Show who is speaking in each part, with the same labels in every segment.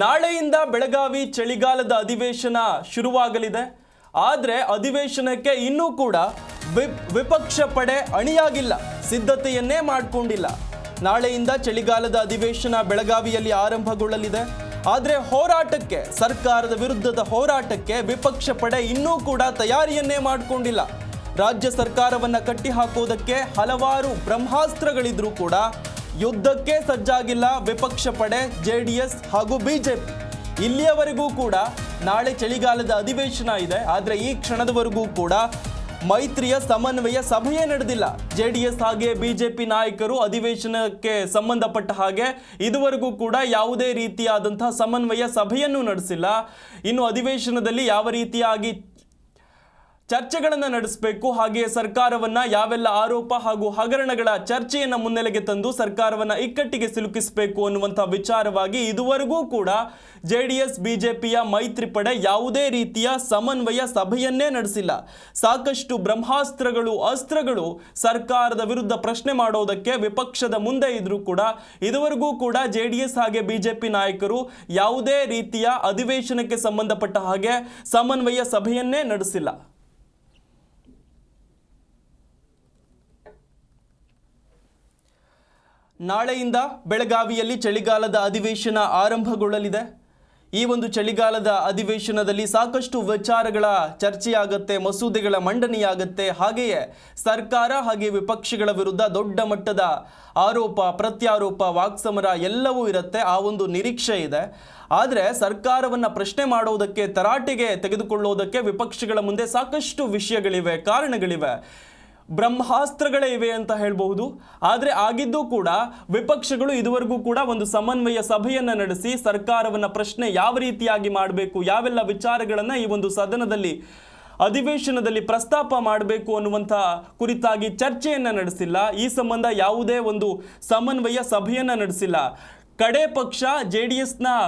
Speaker 1: ನಾಳೆಯಿಂದ ಬೆಳಗಾವಿ ಚಳಿಗಾಲದ ಅಧಿವೇಶನ ಶುರುವಾಗಲಿದೆ. ಆದರೆ ಅಧಿವೇಶನಕ್ಕೆ ಇನ್ನೂ ಕೂಡ ವಿಪಕ್ಷ ಪಡೆ ಅಣಿಯಾಗಿಲ್ಲ, ಸಿದ್ಧತೆಯನ್ನೇ ಮಾಡಿಕೊಂಡಿಲ್ಲ. ನಾಳೆಯಿಂದ ಚಳಿಗಾಲದ ಅಧಿವೇಶನ ಬೆಳಗಾವಿಯಲ್ಲಿ ಆರಂಭಗೊಳ್ಳಲಿದೆ. ಆದರೆ ಹೋರಾಟಕ್ಕೆ, ಸರ್ಕಾರದ ವಿರುದ್ಧದ ಹೋರಾಟಕ್ಕೆ ವಿಪಕ್ಷ ಪಡೆ ಇನ್ನೂ ಕೂಡ ತಯಾರಿಯನ್ನೇ ಮಾಡಿಕೊಂಡಿಲ್ಲ. ರಾಜ್ಯ ಸರ್ಕಾರವನ್ನು ಕಟ್ಟಿ ಹಾಕೋದಕ್ಕೆ ಹಲವಾರು ಬ್ರಹ್ಮಾಸ್ತ್ರಗಳಿದ್ರೂ ಕೂಡ ಯುದ್ಧಕ್ಕೆ ಸಜ್ಜಾಗಿಲ್ಲ ವಿಪಕ್ಷ ಪಡೆ, ಜೆಡಿಎಸ್ ಹಾಗೂ ಬಿಜೆಪಿ. ಇಲ್ಲಿಯವರೆಗೂ ಕೂಡ ನಾಳೆ ಚಳಿಗಾಲದ ಅಧಿವೇಶನ ಇದೆ, ಆದರೆ ಈ ಕ್ಷಣದವರೆಗೂ ಕೂಡ ಮೈತ್ರಿಯ ಸಮನ್ವಯ ಸಭೆಯೇ ನಡೆದಿಲ್ಲ. ಜೆಡಿಎಸ್ ಹಾಗೆ ಬಿಜೆಪಿ ನಾಯಕರು ಅಧಿವೇಶನಕ್ಕೆ ಸಂಬಂಧಪಟ್ಟ ಹಾಗೆ ಇದುವರೆಗೂ ಕೂಡ ಯಾವುದೇ ರೀತಿಯಾದಂತಹ ಸಮನ್ವಯ ಸಭೆಯನ್ನು ನಡೆಸಿಲ್ಲ. ಇನ್ನು ಅಧಿವೇಶನದಲ್ಲಿ ಯಾವ ರೀತಿಯಾಗಿ ಚರ್ಚೆಗಳನ್ನು ನಡೆಸಬೇಕು, ಹಾಗೆಯೇ ಸರ್ಕಾರವನ್ನ ಯಾವೆಲ್ಲ ಆರೋಪ ಹಾಗೂ ಹಗರಣಗಳ ಚರ್ಚೆಯನ್ನು ಮುನ್ನೆಲೆಗೆ ತಂದು ಸರ್ಕಾರವನ್ನ ಇಕ್ಕಟ್ಟಿಗೆ ಸಿಲುಕಿಸಬೇಕು ಅನ್ನುವಂಥ ವಿಚಾರವಾಗಿ ಇದುವರೆಗೂ ಕೂಡ ಜೆಡಿಎಸ್ ಬಿಜೆಪಿಯ ಮೈತ್ರಿ ಪಡೆ ಯಾವುದೇ ರೀತಿಯ ಸಮನ್ವಯ ಸಭೆಯನ್ನೇ ನಡೆಸಿಲ್ಲ. ಸಾಕಷ್ಟು ಬ್ರಹ್ಮಾಸ್ತ್ರಗಳು, ಅಸ್ತ್ರಗಳು ಸರ್ಕಾರದ ವಿರುದ್ಧ ಪ್ರಶ್ನೆ ಮಾಡೋದಕ್ಕೆ ವಿಪಕ್ಷದ ಮುಂದೆ ಇದ್ರೂ ಕೂಡ ಇದುವರೆಗೂ ಕೂಡ ಜೆಡಿಎಸ್ ಹಾಗೆ ಬಿಜೆಪಿ ನಾಯಕರು ಯಾವುದೇ ರೀತಿಯ ಅಧಿವೇಶನಕ್ಕೆ ಸಂಬಂಧಪಟ್ಟ ಹಾಗೆ ಸಮನ್ವಯ ಸಭೆಯನ್ನೇ ನಡೆಸಿಲ್ಲ. ನಾಳೆಯಿಂದ ಬೆಳಗಾವಿಯಲ್ಲಿ ಚಳಿಗಾಲದ ಅಧಿವೇಶನ ಆರಂಭಗೊಳ್ಳಲಿದೆ. ಈ ಒಂದು ಚಳಿಗಾಲದ ಅಧಿವೇಶನದಲ್ಲಿ ಸಾಕಷ್ಟು ವಿಚಾರಗಳ ಚರ್ಚೆಯಾಗುತ್ತೆ, ಮಸೂದೆಗಳ ಮಂಡನೆಯಾಗುತ್ತೆ. ಹಾಗೆಯೇ ಸರ್ಕಾರ ಹಾಗೆ ವಿಪಕ್ಷಗಳ ವಿರುದ್ಧ ದೊಡ್ಡ ಮಟ್ಟದ ಆರೋಪ ಪ್ರತ್ಯಾರೋಪ, ವಾಕ್ಸಮರ ಎಲ್ಲವೂ ಇರುತ್ತೆ. ಆ ಒಂದು ನಿರೀಕ್ಷೆ ಇದೆ. ಆದರೆ ಸರ್ಕಾರವನ್ನು ಪ್ರಶ್ನೆ ಮಾಡೋದಕ್ಕೆ, ತರಾಟೆಗೆ ತೆಗೆದುಕೊಳ್ಳೋದಕ್ಕೆ ವಿಪಕ್ಷಗಳ ಮುಂದೆ ಸಾಕಷ್ಟು ವಿಷಯಗಳಿವೆ, ಕಾರಣಗಳಿವೆ, ಬ್ರಹ್ಮಾಸ್ತ್ರಗಳೇ ಇವೆ ಅಂತ ಹೇಳ್ಬಹುದು. ಆದರೆ ಆಗಿದ್ದು ಕೂಡ ವಿಪಕ್ಷಗಳು ಇದುವರೆಗೂ ಕೂಡ ಒಂದು ಸಮನ್ವಯ ಸಭೆಯನ್ನು ನಡೆಸಿ ಸರ್ಕಾರವನ್ನು ಪ್ರಶ್ನೆ ಯಾವ ರೀತಿಯಾಗಿ ಮಾಡಬೇಕು, ಯಾವೆಲ್ಲ ವಿಚಾರಗಳನ್ನು ಈ ಒಂದು ಸದನದಲ್ಲಿ ಅಧಿವೇಶನದಲ್ಲಿ ಪ್ರಸ್ತಾಪ ಮಾಡಬೇಕು ಅನ್ನುವಂಥ ಕುರಿತಾಗಿ ಚರ್ಚೆಯನ್ನು ನಡೆಸಿಲ್ಲ. ಈ ಸಂಬಂಧ ಯಾವುದೇ ಒಂದು ಸಮನ್ವಯ ಸಭೆಯನ್ನು ನಡೆಸಿಲ್ಲ. ಕಡೆ ಪಕ್ಷ ಜೆಡಿಎಸ್ನ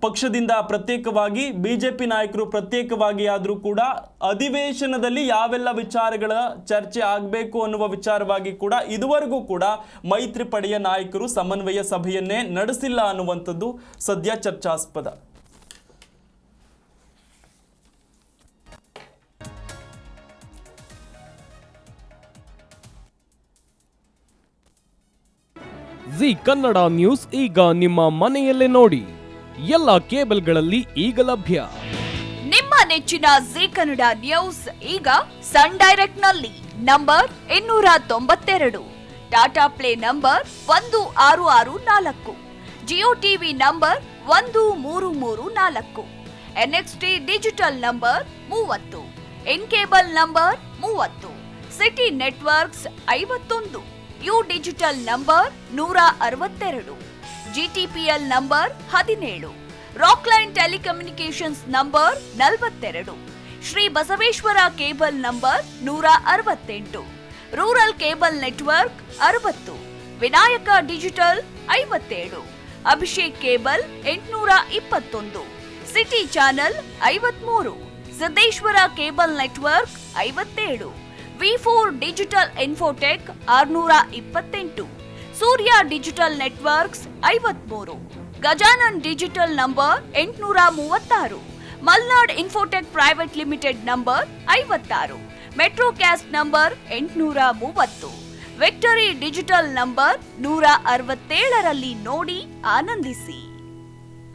Speaker 1: ಪಕ್ಷದಿಂದ ಪ್ರತ್ಯೇಕವಾಗಿ, ಬಿಜೆಪಿ ನಾಯಕರು ಪ್ರತ್ಯೇಕವಾಗಿ ಆದರೂ ಕೂಡ ಅಧಿವೇಶನದಲ್ಲಿ ಯಾವೆಲ್ಲ ವಿಚಾರಗಳ ಚರ್ಚೆ ಆಗಬೇಕು ಅನ್ನುವ ವಿಚಾರವಾಗಿ ಕೂಡ ಇದುವರೆಗೂ ಕೂಡ ಮೈತ್ರಿ ಪಡೆಯ ನಾಯಕರು ಸಮನ್ವಯ ಸಭೆಯನ್ನೇ ನಡೆಸಿಲ್ಲ ಅನ್ನುವಂಥದ್ದು ಸದ್ಯ ಚರ್ಚಾಸ್ಪದ.
Speaker 2: ಜಿ ಕನ್ನಡ ನ್ಯೂಸ್ ಈಗ ನಿಮ್ಮ ಮನೆಯಲ್ಲೇ ನೋಡಿ. ಎಲ್ಲ ಕೇಬಲ್ಗಳಲ್ಲಿ ಈಗ ಲಭ್ಯ.
Speaker 3: ನಿಮ್ಮ ನೆಚ್ಚಿನ ಜಿ ಕನ್ನಡ ನ್ಯೂಸ್ ಈಗ ಸನ್ ಡೈರೆಕ್ಟ್ ನಲ್ಲಿ number 292, Tata Play number 1664, Jio TV number 1334, NXT Digital number 30, In Cable number 30, City Networks 51, U Digital number 162, GTPL number 17, Rockline telecommunications number 42, Shri Basaveshwara cable number 168, rural cable network 60, Vinayaka digital 57, Abhishek cable 821, city channel 53, Siddeshwara cable network 57, ವಿ4 digital infotech 628, Surya digital networks 53, Gajanan digital number 836, Malnad infotech private limited number 56, Metrocast number 830, Victory Digital number 167ರಲ್ಲಿ ನೋಡಿ ಆನಂದಿಸಿ.